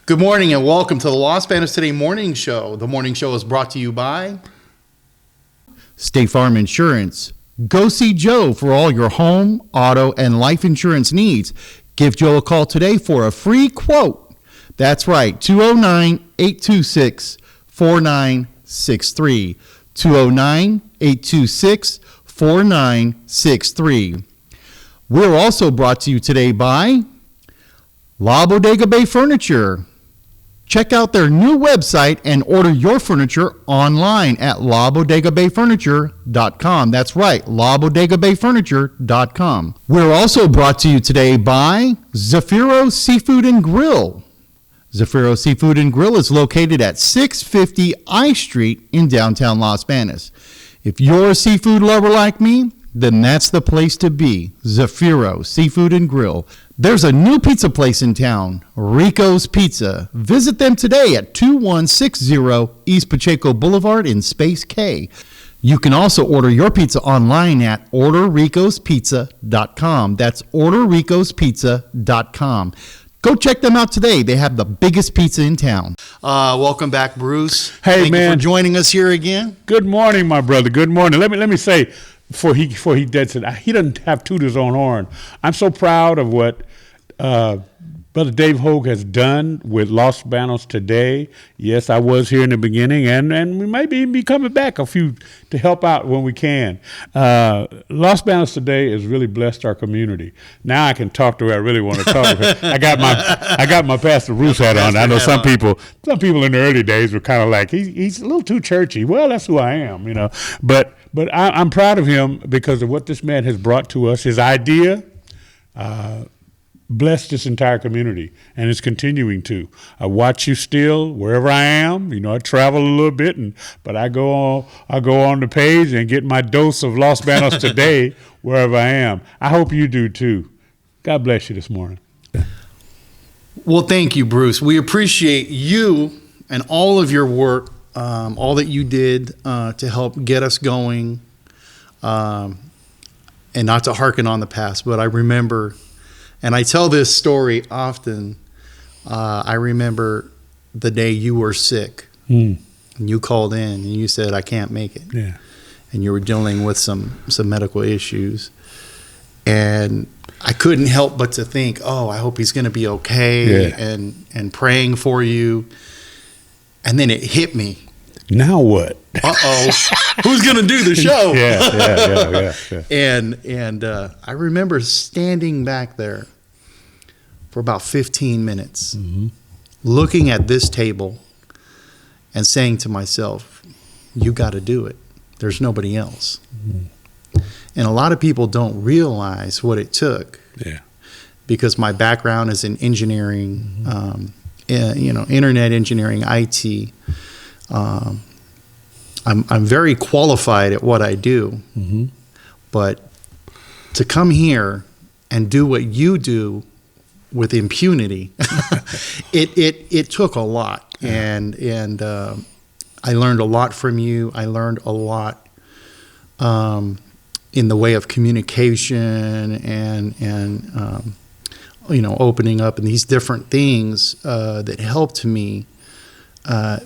Good morning and welcome to the Banos Today morning show. The morning show is brought to you by State Farm Insurance. Go see Joe for all your home, auto, and life insurance needs. Give Joe a call today for a free quote. That's right, 209-826-4963. 209-826-4963. We're also brought to you today by La Bodega Bay Furniture. Check out their new website and order your furniture online at labodegabayfurniture.com. That's right, labodegabayfurniture.com. We're also brought to you today by Zafiro Seafood and Grill. Zafiro Seafood and Grill is located at 650 I Street in downtown Las Banos. If you're a seafood lover like me, then that's the place to be. Zafiro Seafood and Grill. There's a new pizza place in town, Rico's Pizza. Visit them today at 2160 East Pacheco Boulevard in Space K. You can also order your pizza online at orderricospizza.com. That's orderricospizza.com. Go check them out today. They have the biggest pizza in town. Welcome back, Bruce. Hey, Thank man, you for joining us here again. Good morning, my brother. Good morning. Let me say, before he dead it, he doesn't have toot his own horn. I'm so proud of what Brother Dave Hogue has done with Los Banos Today. Yes, I was here in the beginning, and we might even be coming back a few to help out when we can. Los Banos Today has really blessed our community. Now I can talk to who I really want to talk to. I got my Pastor Bruce hat on. I know some people in the early days were kind of like, he's a little too churchy. Well, that's who I am, you know. But I'm proud of him because of what this man has brought to us. His idea blessed this entire community, and it's continuing to. I watch you still wherever I am. You know, I travel a little bit, but I go on the page and get my dose of Los Banos Today wherever I am. I hope you do too. God bless you this morning. Well, thank you, Bruce. We appreciate you and all of your work, all that you did to help get us going, and not to hearken on the past, but I remember. And I tell this story often. I remember the day you were sick, and you called in and you said, I can't make it. Yeah. And you were dealing with some medical issues. And I couldn't help but to think, oh, I hope he's going to be okay, and praying for you. And then it hit me. Now what? Uh-oh. Who's going to do the show? Yeah. And I remember standing back there for about 15 minutes, looking at this table and saying to myself, you got to do it. There's nobody else. And a lot of people don't realize what it took. Yeah. Because my background is in engineering, internet engineering, IT. I'm very qualified at what I do, but to come here and do what you do with impunity, it took a lot, and I learned a lot from you. I learned a lot in the way of communication and opening up and these different things that helped me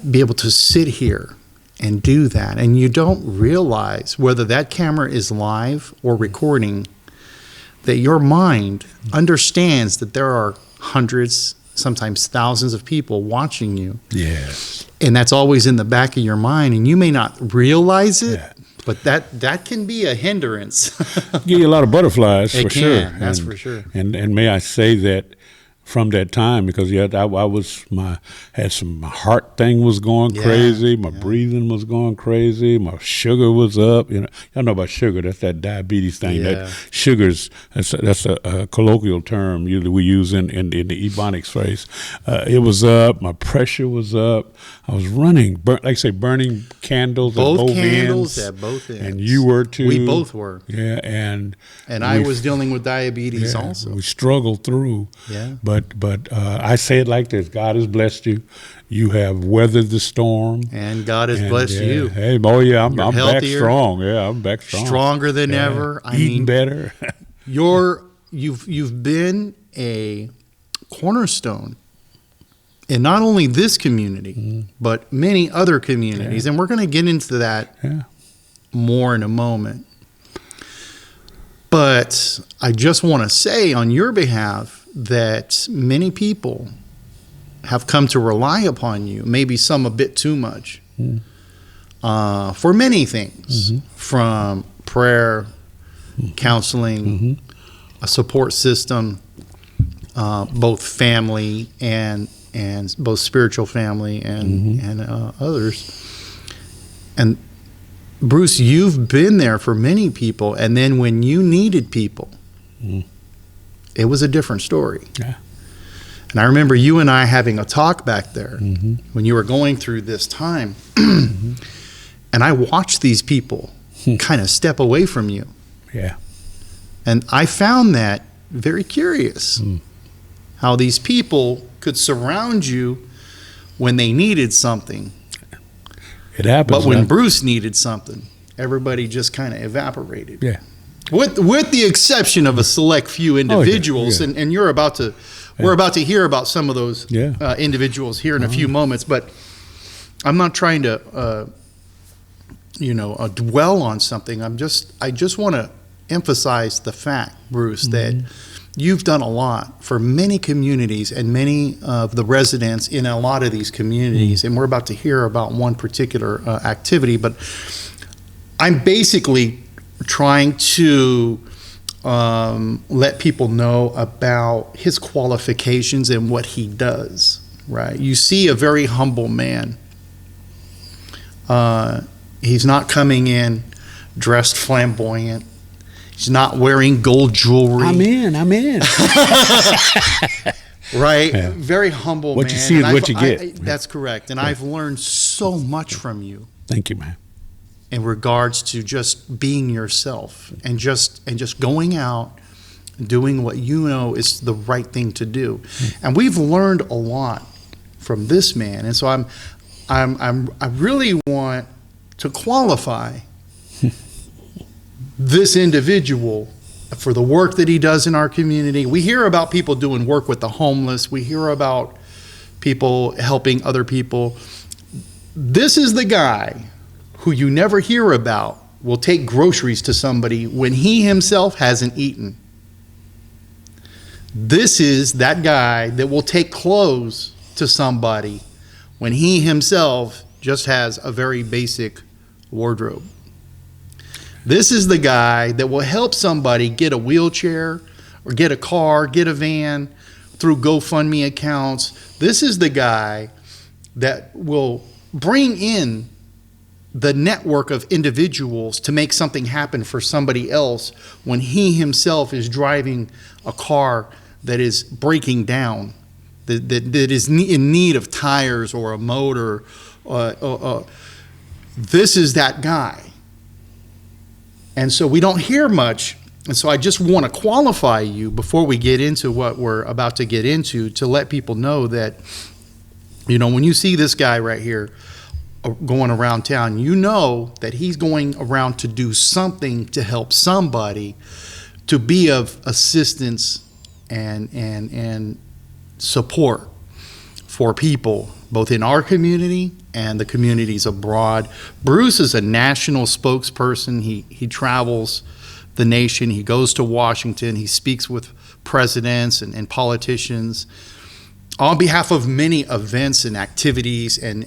be able to sit here and do that. And you don't realize whether that camera is live or recording, that your mind understands that there are hundreds, sometimes thousands of people watching you. Yes. And that's always in the back of your mind, and you may not realize it, but that can be a hindrance. Give you a lot of butterflies, for sure. That's for sure. And may I say that from that time, because my heart thing was going crazy, my breathing was going crazy, my sugar was up. You know, y'all know about sugar. That's that diabetes thing. Yeah. That sugars. That's a colloquial term we use in the Ebonics phrase. It was up. My pressure was up. I was running, burning candles at both ends. And you were too. We both were. Yeah, and I was dealing with diabetes also. We struggled through. Yeah. But I say it like this: God has blessed you. You have weathered the storm, and God has blessed you. Hey, I'm healthier, back strong. Yeah, I'm back strong, stronger than ever. Eating better. You've been a cornerstone in not only this community, but many other communities. And we're going to get into that more in a moment. But I just want to say on your behalf that many people have come to rely upon you, maybe some a bit too much, for many things, from prayer, counseling, a support system, both family and both spiritual family and others. And Bruce, you've been there for many people, and then when you needed people, it was a different story. Yeah. And I remember you and I having a talk back there when you were going through this time, and I watched these people kind of step away from you. Yeah. And I found that very curious, how these people could surround you when they needed something. It happens. But when Bruce needed something, everybody just kind of evaporated. Yeah. With the exception of a select few individuals, and you're about to, we're about to hear about some of those individuals here in a few moments. But I'm not trying to, dwell on something. I just want to emphasize the fact, Bruce, that you've done a lot for many communities and many of the residents in a lot of these communities. And we're about to hear about one particular activity, but I'm basically trying to let people know about his qualifications and what he does, right? You see a very humble man. He's not coming in dressed flamboyant. He's not wearing gold jewelry. I'm in. Right? Yeah. Very humble what man. You see is what you get. That's correct. And I've learned so much from you. Thank you, man. In regards to just being yourself and just going out and doing what you know is the right thing to do. And we've learned a lot from this man. And so I really want to qualify this individual for the work that he does in our community. We hear about people doing work with the homeless. We hear about people helping other people. This is the guy who you never hear about will take groceries to somebody when he himself hasn't eaten. This is that guy that will take clothes to somebody when he himself just has a very basic wardrobe. This is the guy that will help somebody get a wheelchair or get a car, get a van through GoFundMe accounts. This is the guy that will bring in the network of individuals to make something happen for somebody else when he himself is driving a car that is breaking down, that is in need of tires or a motor. This is that guy. And so we don't hear much. And so I just want to qualify you before we get into what we're about to get into, to let people know that, when you see this guy right here going around town, you know that he's going around to do something to help somebody, to be of assistance and support for people, both in our community and the communities abroad. Bruce is a national spokesperson. He travels the nation. He goes to Washington. He speaks with presidents and politicians on behalf of many events and activities. And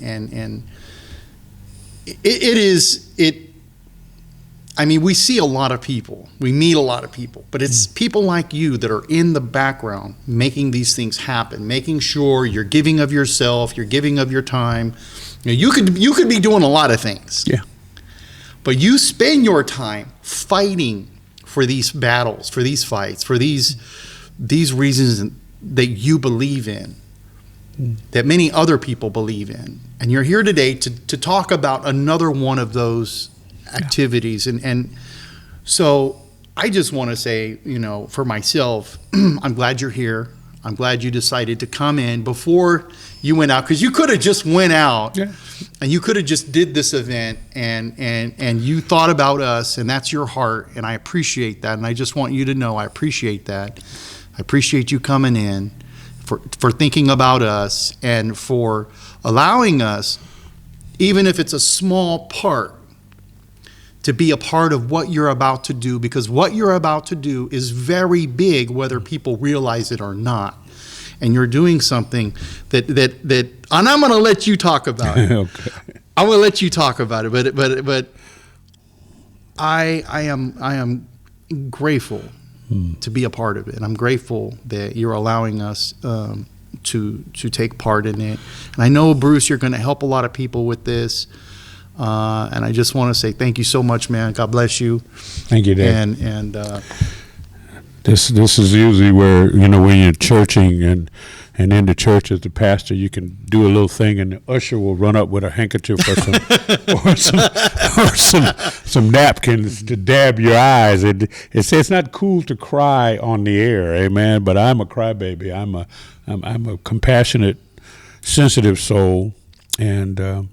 we see a lot of people. We meet a lot of people. But it's people like you that are in the background making these things happen, making sure you're giving of yourself, you're giving of your time. You could be doing a lot of things. Yeah. But you spend your time fighting for these battles, for these fights, for these reasons that you believe in, that many other people believe in. And you're here today to talk about another one of those activities. And so I just want to say, for myself, I'm glad you're here. I'm glad you decided to come in before you went out, because you could have just went out and you could have just did this event and you thought about us, and that's your heart, and I appreciate that. And I just want you to know I appreciate that. I appreciate you coming in. for thinking about us and for allowing us, even if it's a small part, to be a part of what you're about to do, because what you're about to do is very big, whether people realize it or not. And you're doing something that and I'm going to let you talk about it. Okay. I'm going to let you talk about it, but I am grateful to be a part of it, and I'm grateful that you're allowing us to take part in it. And I know, Bruce, you're going to help a lot of people with this. And I just want to say thank you so much, man. God bless you. Thank you, Dave. And this is usually where, when you're churching and in the church as the pastor, you can do a little thing and the usher will run up with a handkerchief or some napkins to dab your eyes. It's not cool to cry on the air, amen. But I'm a crybaby. I'm a compassionate, sensitive soul, and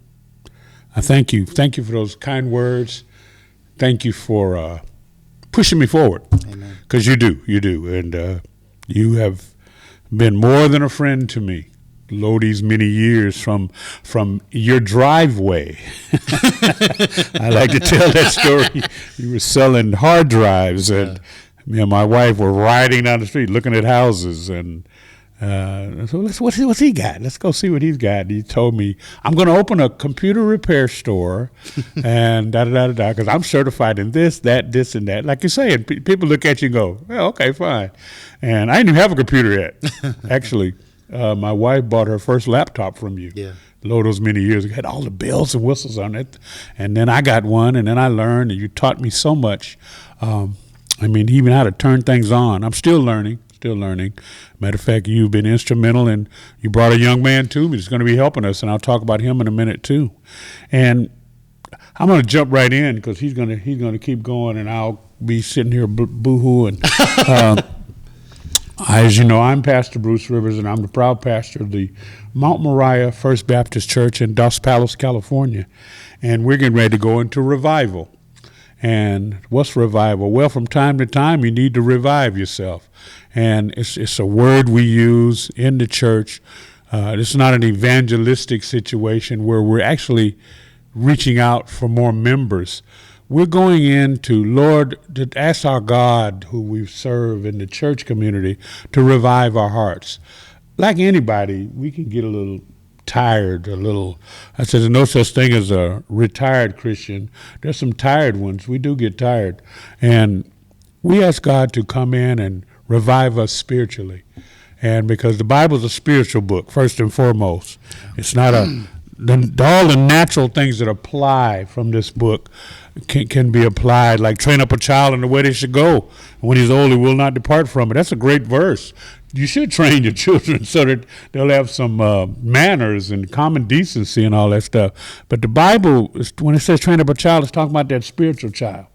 I thank you. Thank you for those kind words. Thank you for pushing me forward. Amen. Because you do. And you have been more than a friend to me, these many years from your driveway. I like to tell that story. You were selling hard drives, and me and my wife were riding down the street looking at houses, and so what's he got? Let's go see what he's got. And he told me, I'm going to open a computer repair store and da-da-da-da-da, because I'm certified in this, and that. Like you say, and people look at you and go, well, okay, fine. And I didn't even have a computer yet. Actually, my wife bought her first laptop from you. Yeah. Those many years ago. It had all the bells and whistles on it. And then I got one, and then I learned, and you taught me so much. Even how to turn things on. I'm still learning. Matter of fact, you've been instrumental, and you brought a young man to me that's going to be helping us, and I'll talk about him in a minute too. And I'm going to jump right in because he's going to keep going, and I'll be sitting here boo-hooing. As you know, I'm Pastor Bruce Rivers, and I'm the proud pastor of the Mount Moriah First Baptist Church in Palos, California, and we're getting ready to go into revival. And what's revival? Well, from time to time, you need to revive yourself. And it's a word we use in the church. It's not an evangelistic situation where we're actually reaching out for more members. We're going into, Lord, to ask our God, who we serve in the church community, to revive our hearts. Like anybody, we can get a little tired, I said, there's no such thing as a retired Christian. There's some tired ones. We do get tired. And we ask God to come in and revive us spiritually. And because the Bible is a spiritual book, first and foremost. It's not all the natural things that apply from this book can be applied, like train up a child in the way they should go. When he's old, he will not depart from it. That's a great verse. You should train your children so that they'll have some manners and common decency and all that stuff. But the Bible, when it says train up a child, it's talking about that spiritual child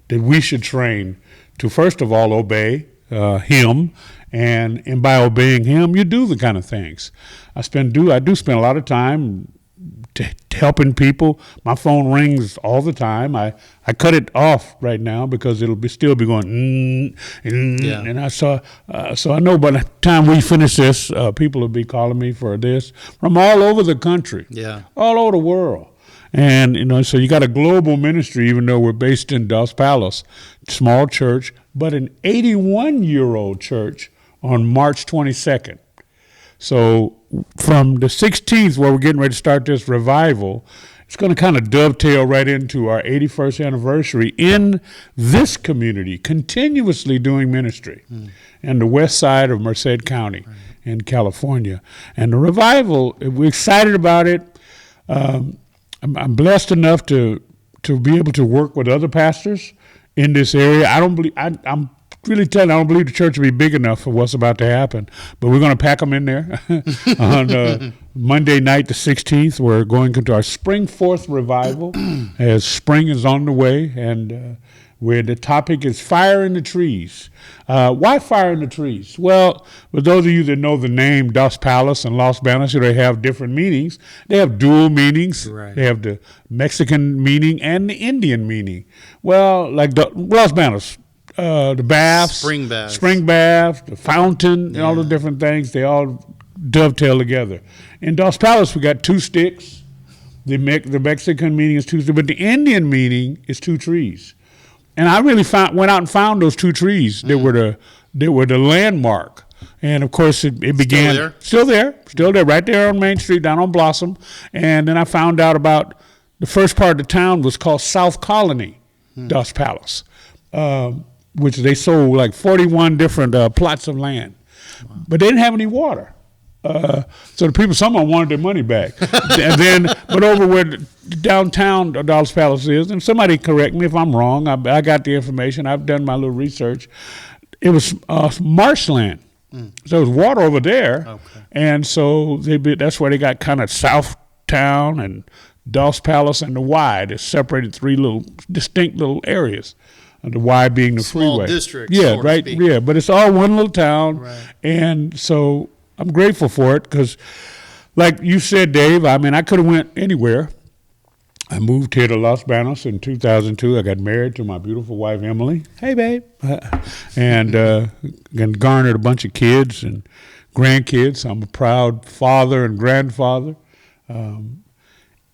that we should train to, first of all, obey him. And by obeying him, you do the kind of things. I do spend a lot of time helping people. My phone rings all the time. I cut it off right now because it'll still be going. And so I know by the time we finish this, people will be calling me for this from all over the country, all over the world. And so you got a global ministry, even though we're based in Dos Palos, small church, but an 81-year-old church on March 22nd. So from the 16th, where we're getting ready to start this revival, it's going to kind of dovetail right into our 81st anniversary in this community, continuously doing ministry in the west side of Merced County in California. And the revival, we're excited about it. I'm blessed enough to be able to work with other pastors in this area. I'm really telling you, I don't believe the church will be big enough for what's about to happen, but we're going to pack them in there. On Monday night, the 16th, we're going into our Spring 4th revival as spring is on the way, and where the topic is fire in the trees. Why fire in the trees? Well, for those of you that know the name Dos Palos and Los Banos, they have different meanings. They have dual meanings. Right. They have the Mexican meaning and the Indian meaning. Well, like Los Banos, the baths, spring bath, the fountain, and all the different things. They all dovetail together. In Dos Palos, we got 2 sticks. The Mexican meaning is 2 sticks, but the Indian meaning is 2 trees. And I really went out and found those 2 trees. They were the landmark. And of course, it began still there, right there on Main Street, down on Blossom. And then I found out about the first part of the town was called South Colony, Dos Palos, which they sold like 41 different plots of land, but they didn't have any water. So the people, someone wanted their money back. But over where downtown Dos Palos is, and somebody correct me if I'm wrong. I got the information. I've done my little research. It was marshland. So there was water over there, and so that's where they got kind of South Town and Dos Palos and the Y. They separated 3 little distinct little areas. The Y being the small freeway. District. Yeah, right. Yeah, but it's all one little town, and so I'm grateful for it because, like you said, Dave. I mean, I could have went anywhere. I moved here to Los Banos in 2002. I got married to my beautiful wife, Emily. Hey, babe. And garnered a bunch of kids and grandkids. I'm a proud father and grandfather.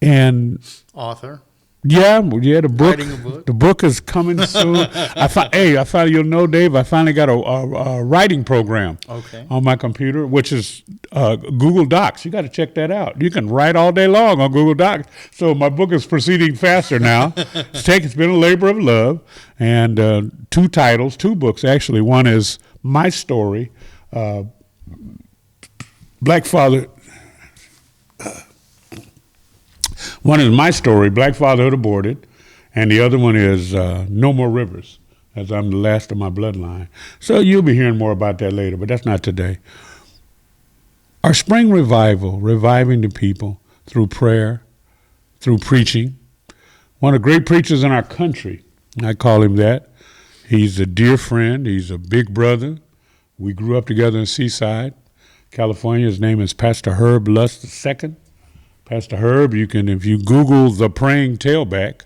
And author. Yeah, the book. Writing a book. The book is coming soon. I finally, you'll know, Dave. I finally got a writing program on my computer, which is Google Docs. You got to check that out. You can write all day long on Google Docs. So my book is proceeding faster now. It's been a labor of love, and 2 titles, 2 books actually. One is my story, Black Father. One is my story, Black Fatherhood Aborted, and the other one is No More Rivers, as I'm the last of my bloodline. So you'll be hearing more about that later, but that's not today. Our spring revival, reviving the people through prayer, through preaching. One of the great preachers in our country, I call him that. He's a dear friend. He's a big brother. We grew up together in Seaside, California. His name is Pastor Herb Lust II. Pastor Herb, if you Google the praying tailback,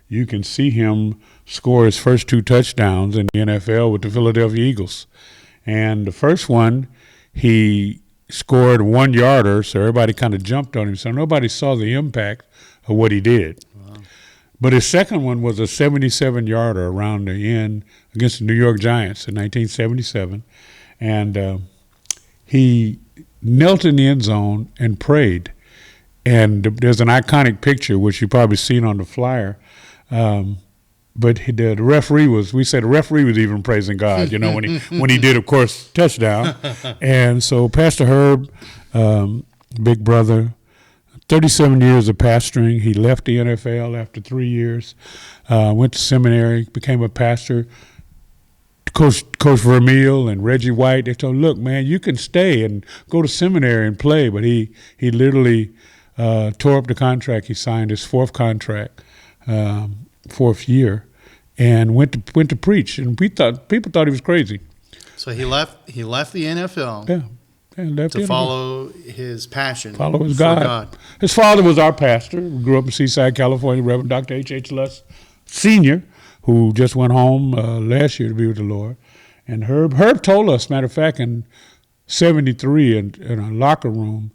you can see him score his first 2 touchdowns in the NFL with the Philadelphia Eagles. And the first one, he scored 1-yarder, so everybody kind of jumped on him. So nobody saw the impact of what he did. Wow. But his second one was a 77-yarder around the end against the New York Giants in 1977. And he knelt in the end zone and prayed. And there's an iconic picture, which you've probably seen on the flyer. But the referee we said the referee was even praising God, when he did, of course, touchdown. And so Pastor Herb, big brother, 37 years of pastoring. He left the NFL after 3 years, went to seminary, became a pastor. Coach Vermeil and Reggie White, they told him, look, man, you can stay and go to seminary and play. But he literally tore up the contract. He signed his 4th contract, 4th year, and went to preach. And people thought he was crazy. So he left the NFL. Yeah. To follow his passion. Follow his God. His father was our pastor. We grew up in Seaside, California, Reverend Dr. H.H. Lust Sr., who just went home last year to be with the Lord. And Herb told us, matter of fact, in 73 in a locker room,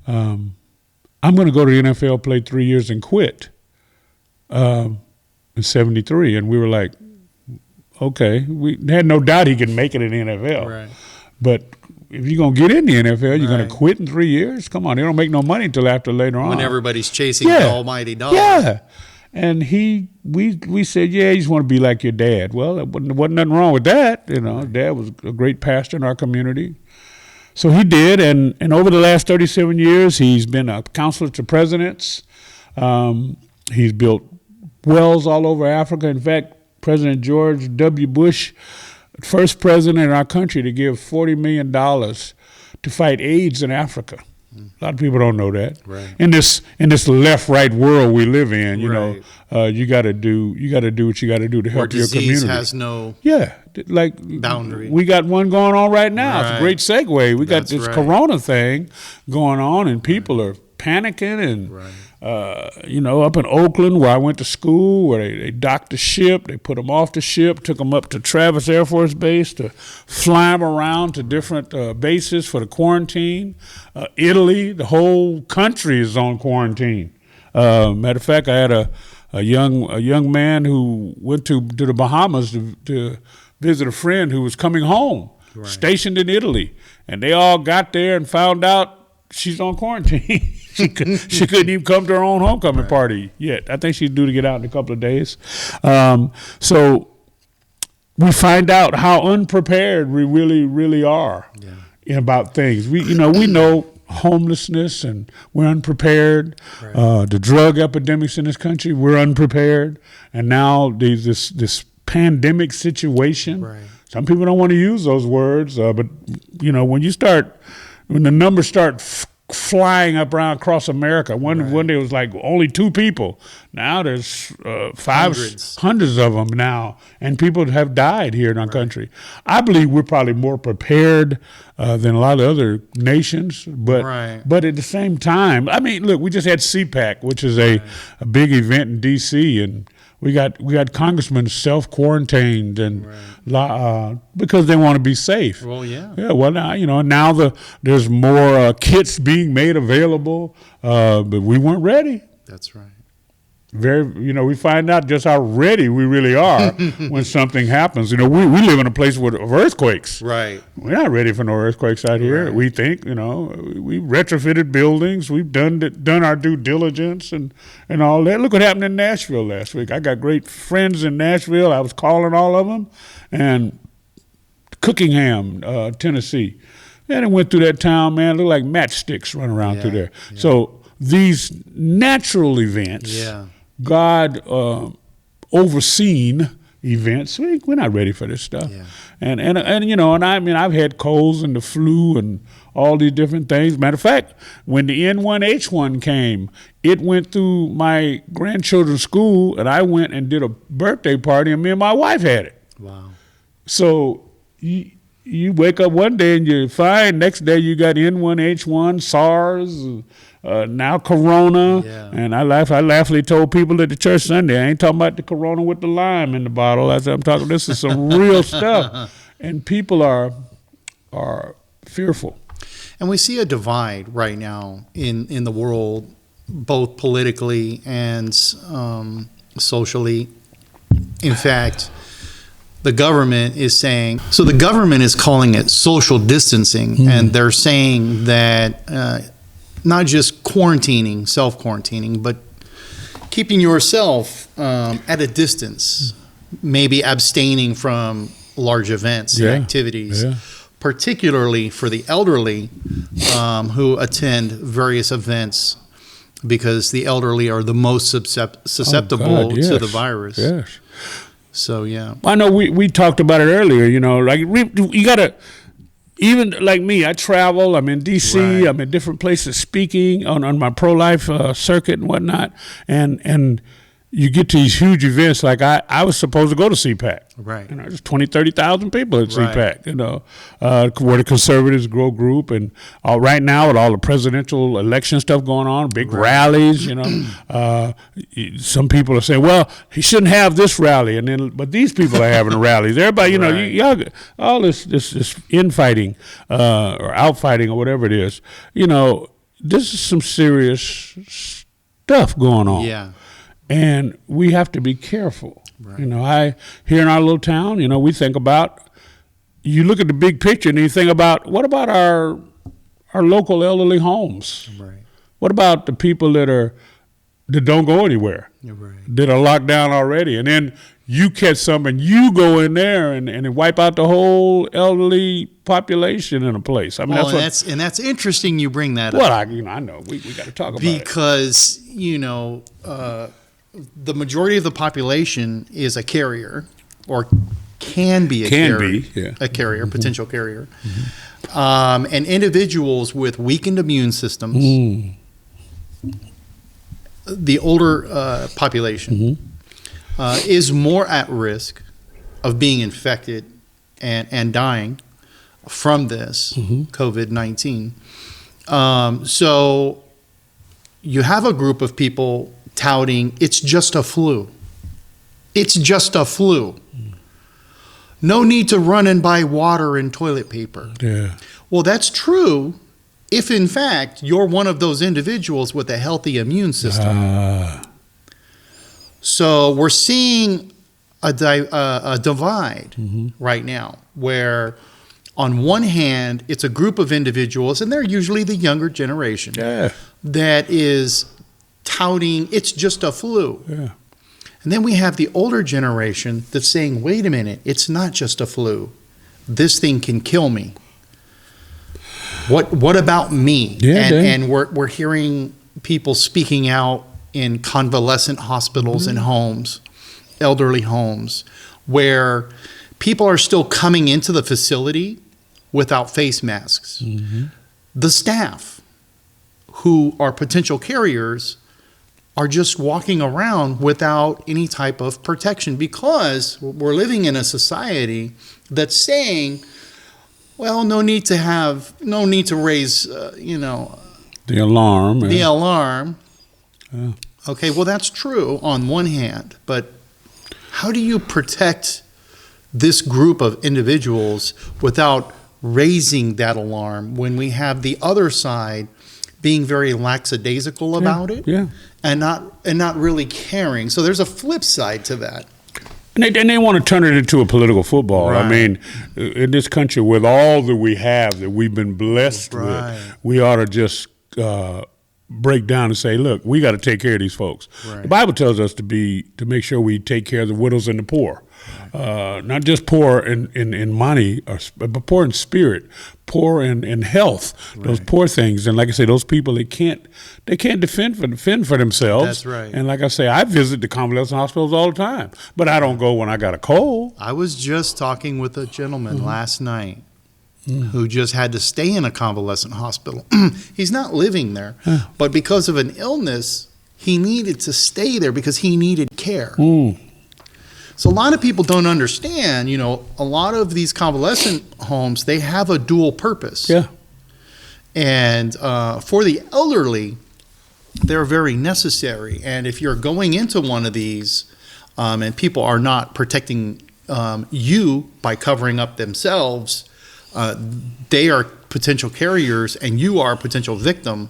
I'm going to go to the NFL, play 3 years, and quit in 73. And we were like, okay. We had no doubt he could make it in the NFL. Right. But if you're going to get in the NFL, you're going to quit in 3 years? Come on, they don't make no money until later on. When everybody's chasing the almighty dollar. Yeah. And we said, yeah, you just want to be like your dad. Well, there wasn't nothing wrong with that. Dad was a great pastor in our community. So he did, and over the last 37 years, he's been a counselor to presidents. He's built wells all over Africa. In fact, President George W. Bush, first president in our country to give $40 million to fight AIDS in Africa. A lot of people don't know that. Right. In this left-right world we live in, you right. know, you got to do what you got to do to help your community. Disease has no boundary. We got one going on right now. Right. It's a great segue. We got this Corona thing going on, and people are panicking. And, you know, up in Oakland where I went to school, where they docked the ship, they put them off the ship, took them up to Travis Air Force Base to fly them around to different bases for the quarantine. Italy, the whole country is on quarantine. Matter of fact, I had a young man who went to the Bahamas to visit a friend who was coming home, stationed in Italy, and they all got there and found out she's on quarantine. she couldn't even come to her own homecoming party yet. I think she's due to get out in a couple of days. So we find out how unprepared we really are about things. We know homelessness, and we're unprepared. The drug epidemics in this country, we're unprepared. And now this pandemic situation. Some people don't want to use those words, but you know, when the numbers start flying up around across America, one day it was like only 2 people. Now there's hundreds of them now, and people have died here in our country. I believe we're probably more prepared than a lot of other nations, but at the same time, I mean, look, we just had CPAC, which is a big event in D.C., and we got congressmen self-quarantined and because they want to be safe. Well, yeah. Well, now there's more kits being made available, but we weren't ready. That's right. We find out just how ready we really are when something happens. You know, we live in a place of earthquakes. Right. We're not ready for no earthquakes out here. We think, we retrofitted buildings. We've done our due diligence and all that. Look what happened in Nashville last week. I got great friends in Nashville. I was calling all of them. And Cookingham, Tennessee. And it went through that town, man. It looked like matchsticks running around through there. Yeah. So these natural events, God overseen events, we're not ready for this stuff. Yeah. And I mean, I've had colds and the flu and all these different things. Matter of fact, when the N1H1 came, it went through my grandchildren's school, and I went and did a birthday party, and me and my wife had it. Wow. So you wake up one day and you're fine. Next day you got N1H1, SARS, now Corona. Yeah. And I laughingly told people at the church Sunday, I ain't talking about the Corona with the lime in the bottle. I'm talking, this is some real stuff. And people are fearful. And we see a divide right now in the world, both politically and socially. In fact, the government is calling it social distancing, and they're saying that not just self-quarantining, but keeping yourself at a distance, maybe abstaining from large events and activities, particularly for the elderly who attend various events, because the elderly are the most susceptible to the virus. Yes. So, yeah. I know we talked about it earlier, like you got to, even like me, I travel, I'm in D.C., I'm in different places speaking on my pro-life circuit and whatnot, and you get to these huge events, like I was supposed to go to CPAC. Right. There's 20,000, 30,000 people at CPAC, where the conservatives grow group. And right now with all the presidential election stuff going on, big rallies, some people are saying, well, he shouldn't have this rally. But these people are having rallies. Everybody, y'all, all this infighting or outfighting or whatever it is, this is some serious stuff going on. Yeah. And we have to be careful. Right. Here in our little town, we think about, you look at the big picture and you think about, what about our local elderly homes? Right. What about the people that don't go anywhere, that are locked down already? And then you catch some and you go in there and wipe out the whole elderly population in a place. I mean, that's interesting you bring that up. Well, I know we got to talk about it. Because, the majority of the population is a carrier, or can be a carrier, potential carrier. Mm-hmm. And individuals with weakened immune systems, the older population, is more at risk of being infected and dying from this COVID-19. So you have a group of people touting it's just a flu. It's just a flu. No need to run and buy water and toilet paper. Yeah. Well, that's true if, in fact, you're one of those individuals with a healthy immune system. So we're seeing a divide right now where, on one hand, it's a group of individuals, and they're usually the younger generation, that is touting it's just a flu. Yeah. And then we have the older generation that's saying, wait a minute, it's not just a flu. This thing can kill me. What about me? Yeah, and we're hearing people speaking out in convalescent hospitals and homes, elderly homes, where people are still coming into the facility without face masks. The staff, who are potential carriers, are just walking around without any type of protection because we're living in a society that's saying, well, no need to raise, the alarm. The alarm. Okay, well, that's true on one hand, but how do you protect this group of individuals without raising that alarm when we have the other side being very lackadaisical about it and not really caring? So there's a flip side to that. And they want to turn it into a political football. Right. I mean, in this country, with all that we have, that we've been blessed with, we ought to just break down and say, look, we got to take care of these folks. Right. The Bible tells us to make sure we take care of the widows and the poor. Not just poor in money, but poor in spirit, poor in health. Those poor things, and like I say, those people they can't defend for themselves. That's right. And like I say, I visit the convalescent hospitals all the time, but I don't go when I got a cold. I was just talking with a gentleman last night who just had to stay in a convalescent hospital. He's not living there, but because of an illness, he needed to stay there because he needed care. So a lot of people don't understand, a lot of these convalescent homes, they have a dual purpose. Yeah. And for the elderly, they're very necessary. And if you're going into one of these and people are not protecting you by covering up themselves, they are potential carriers and you are a potential victim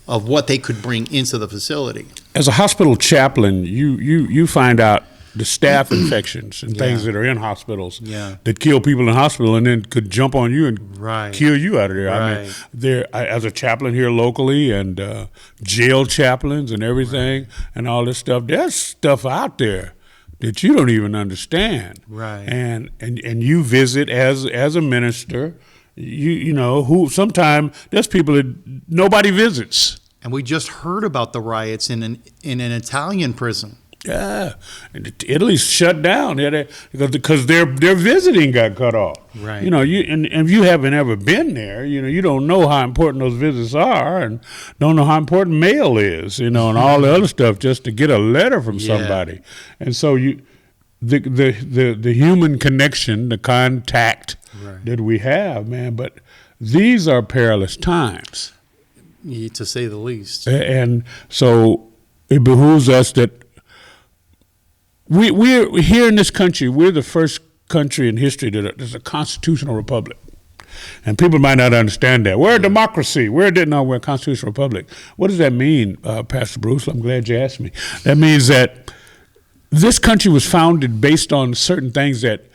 of what they could bring into the facility. As a hospital chaplain, you find out the staph infections and things that are in hospitals that kill people in hospital and then could jump on you and kill you out of there. I mean, as a chaplain here locally and jail chaplains and everything and all this stuff, there's stuff out there that you don't even understand. And you visit as a minister, you know, who sometimes there's people that nobody visits. And we just heard about the riots in an Italian prison. Yeah, Italy's shut down because their visiting got cut off. Right. You know, and if you haven't ever been there, you know, you don't know how important those visits are, and don't know how important mail is, you know, and all the other stuff just to get a letter from somebody. And so the human connection, the contact that we have, man. But these are perilous times, to say the least. And so it behooves us that. We're here in this country. We're the first country in history that is a constitutional republic, and people might not understand that. We're a democracy. We're a constitutional republic. What does that mean, Pastor Bruce? I'm glad you asked me. That means that this country was founded based on certain things that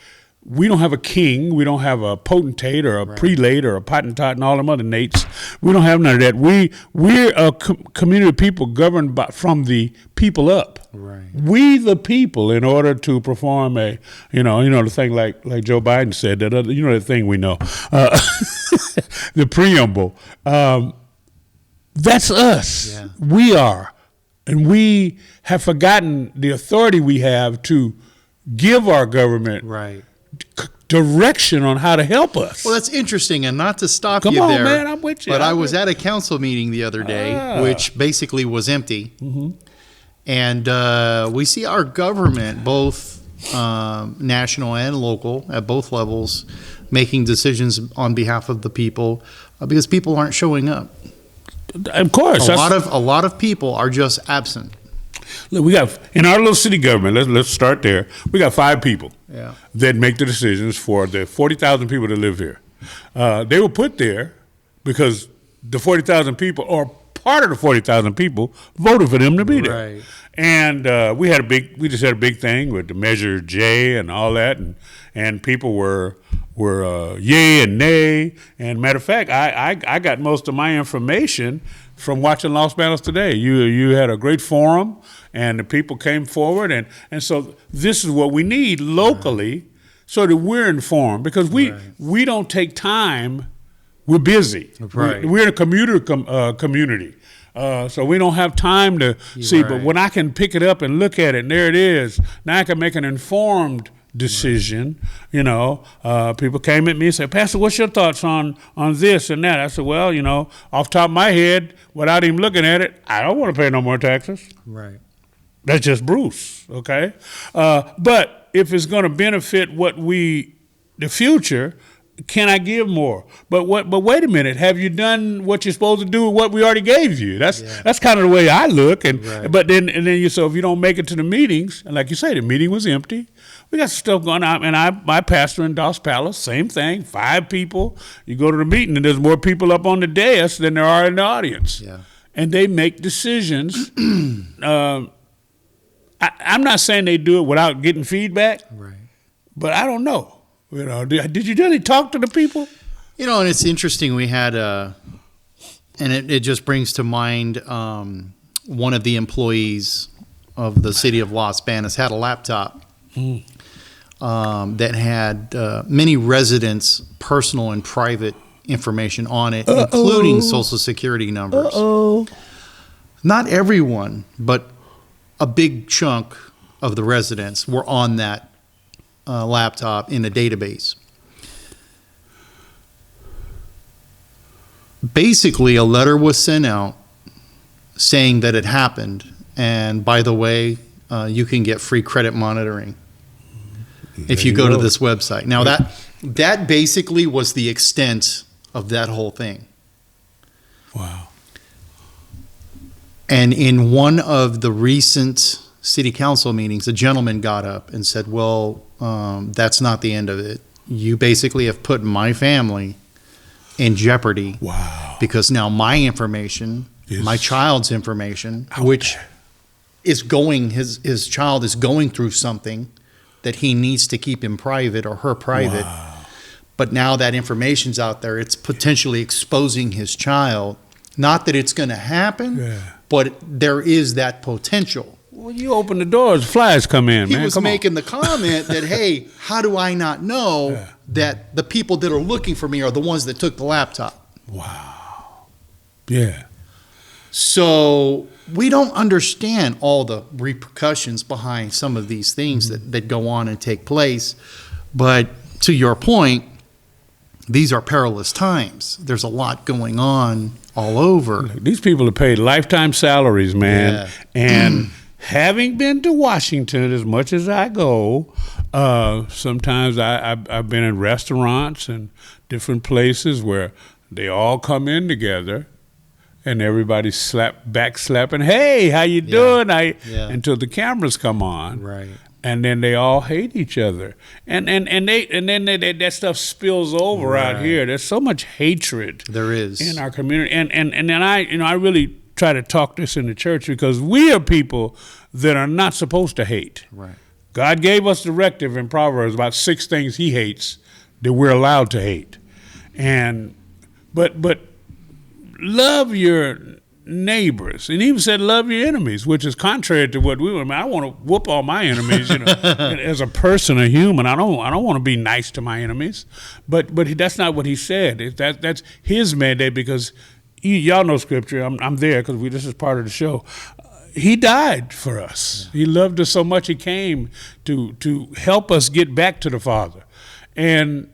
we don't have a king, we don't have a potentate or a prelate or a potentate and all them other nates. We don't have none of that. We're a community of people governed from the people up. We the people, in order to perform the thing like Joe Biden said, that the thing we know, the preamble. That's us. Yeah. We are, and we have forgotten the authority we have to give our government direction on how to help us. Well, that's interesting, and not to stop you there. Come on, man, I'm with you. But I was at a council meeting the other day, which basically was empty. And we see our government, both national and local, at both levels, making decisions on behalf of the people because people aren't showing up. Of course. A lot of people are just absent. Look, we got in our little city government. Let's start there. We got 5 people that make the decisions for the 40,000 people that live here. They were put there because the 40,000 people, or part of the 40,000 people, voted for them to be there. Right. And we just had a big thing with the Measure J and all that, and people were yay and nay. And matter of fact, I got most of my information from watching Los Banos Today. You had a great forum, and the people came forward, and so this is what we need locally, so that we're informed, because we don't take time. We're busy. Right. We're in a commuter community. So we don't have time to see, but when I can pick it up and look at it, and there it is, now I can make an informed decision. You know, people came at me and said, Pastor, what's your thoughts on this and that? I said, well, you know, off the top of my head, without even looking at it, I don't want to pay no more taxes. Right. That's just Bruce, okay? But if it's going to benefit the future, can I give more? But wait a minute. Have you done what you're supposed to do with what we already gave you? That's kind of the way I look. But then so if you don't make it to the meetings, and like you say, the meeting was empty. We got stuff going on. And my pastor in Dos Palos, same thing. 5 people. You go to the meeting and there's more people up on the dais than there are in the audience. Yeah. And they make decisions. I'm not saying they do it without getting feedback. Right. But I don't know. You know, did you really talk to the people? You know, and it's interesting. We had and it just brings to mind one of the employees of the city of Los Banos had a laptop that had many residents' personal and private information on it, including Social Security numbers. Not everyone, but a big chunk of the residents were on that laptop in a database. Basically, a letter was sent out saying that it happened, and by the way, you can get free credit monitoring if you go to this website. Now that basically was the extent of that whole thing. Wow. And in one of the recent city council meetings, a gentleman got up and said, well, that's not the end of it. You basically have put my family in jeopardy. Wow. Because now my information, my child's information, which is going, his child is going through something that he needs to keep him private or her private. Wow. But now that information's out there, it's potentially exposing his child. Not that it's going to happen, but there is that potential. Well, you open the doors, flies come in, man. He was making the comment that, hey, how do I not know that the people that are looking for me are the ones that took the laptop? Wow. Yeah. So we don't understand all the repercussions behind some of these things that go on and take place. But to your point, these are perilous times. There's a lot going on all over. These people are paid lifetime salaries, man. Yeah. And having been to Washington as much as I go, sometimes I've been in restaurants and different places where they all come in together and everybody's slapping, hey, how you doing? Until the cameras come on. Right. And then they all hate each other. And then that stuff spills over out here. There's so much hatred. There is. In our community. And then I really try to talk this in the church because we are people that are not supposed to hate. Right. God gave us directive in Proverbs about 6 things he hates that we're allowed to hate. But love your neighbors, and he even said love your enemies, which is contrary to what we were. I mean, I want to whoop all my enemies, you know. As a person, a human, I don't want to be nice to my enemies, but that's not what he said. That's his mandate, because y'all know scripture. I'm there because this is part of the show. He died for us. Yeah. He loved us so much. He came to help us get back to the Father, and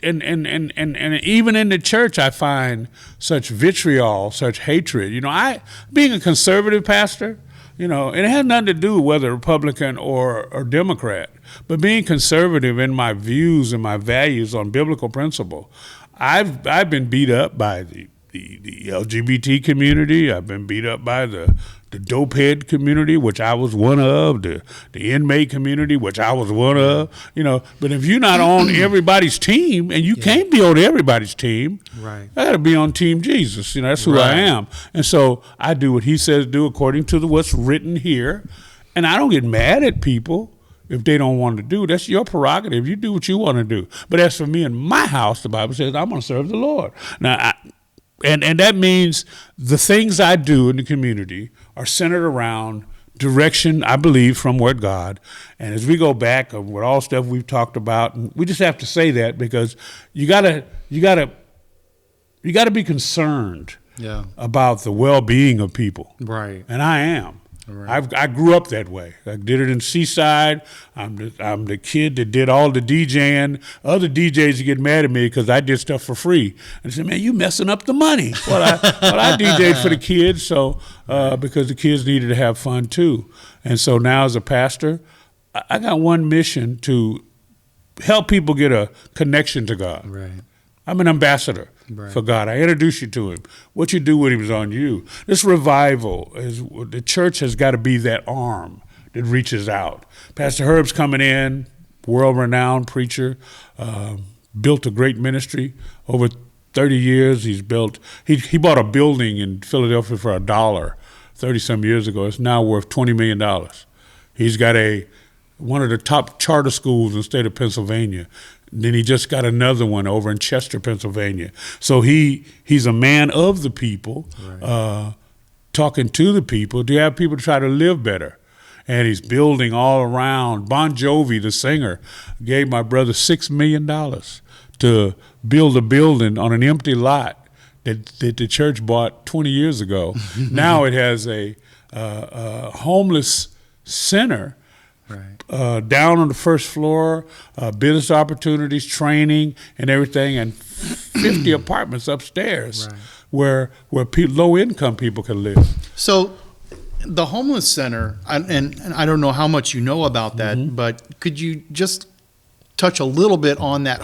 even in the church, I find such vitriol, such hatred. You know, being a conservative pastor, you know, it has nothing to do with whether Republican or Democrat, but being conservative in my views and my values on biblical principle, I've been beat up by the the LGBT community. I've been beat up by the dopehead community, which I was one of, the inmate community, which I was one of, But if you're not on everybody's team, and you can't be on everybody's team, right? I got to be on Team Jesus. That's who I am. And so I do what he says do according to what's written here. And I don't get mad at people if they don't want to do. That's your prerogative. You do what you want to do. But as for me and my house, the Bible says I'm going to serve the Lord. Now, and that means the things I do in the community are centered around direction, I believe, from word God. And as we go back with all stuff we've talked about, and we just have to say that because you gotta be concerned about the well-being of people. Right. And I am. Right. I grew up that way. I did it in Seaside. I'm the kid that did all the DJing. Other DJs get mad at me because I did stuff for free. And they said, "Man, you messing up the money." Well, I DJed for the kids, so because the kids needed to have fun too. And so now as a pastor, I got one mission: to help people get a connection to God. Right. I'm an ambassador for God. I introduce you to him. What you do with him is on you. This revival, the church has got to be that arm that reaches out. Pastor Herb's coming in, world-renowned preacher, built a great ministry. Over 30 years he bought a building in Philadelphia for $1 30-some years ago. It's now worth $20 million. He's got one of the top charter schools in the state of Pennsylvania. Then he just got another one over in Chester, Pennsylvania. So he's a man of the people, talking to the people to have people try to live better. And he's building all around. Bon Jovi, the singer, gave my brother $6 million to build a building on an empty lot that the church bought 20 years ago. Now it has a homeless center. Right. Down on the first floor, business opportunities, training, and everything, and 50 apartments upstairs where low-income people can live. So the homeless center, and I don't know how much you know about that, but could you just touch a little bit on that